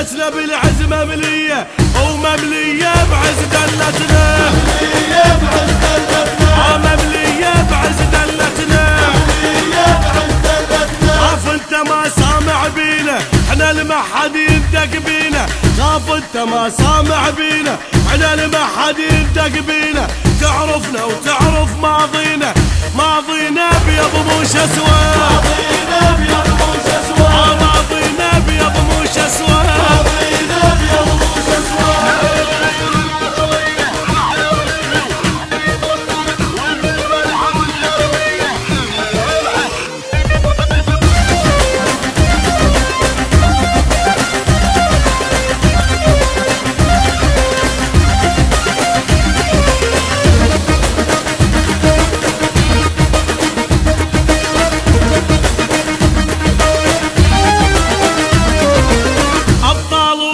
دلتنا بالعز مملية ومملية بعز دلتنا، مملية بعز دلتنا، مملية بعز دلتنا، مملية بعز دلتنا. خاف انت ما سامع بينا احنا لما حد يندق بينا، خاف انت ما سامع بينا احنا لما حد يندق بينا، تعرفنا وتعرف ماضينا، ماضينا بيض مش اسود، ماضينا بيض مش اسود، ماضينا بيض مش اسود، ماضينا بيض مش اسود.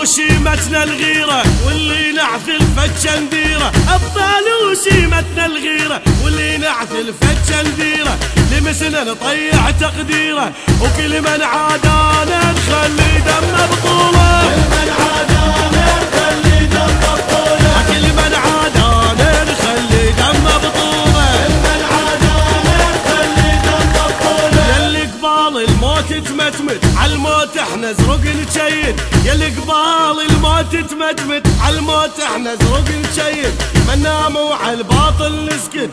وشيمتنا الغيرة واللي نعثل فتشنديرة، أبطال وشيمتنا الغيرة واللي نعثل فتشنديرة، لمسنا نطيع تقديره وكل من عادانا نخلي دم بطولة، كل من عادانا نخلي دم بطولة، كل من عادانا نخلي دم بطولة، كل من عادانا نخلي دم بطولة. يلي قبال الموت تمتمت عالموت احنا زرق نشيد، يلي قبال الموت تمتمت عالموت احنا زرق نشيد، ما ننام وعالباطل نسكت.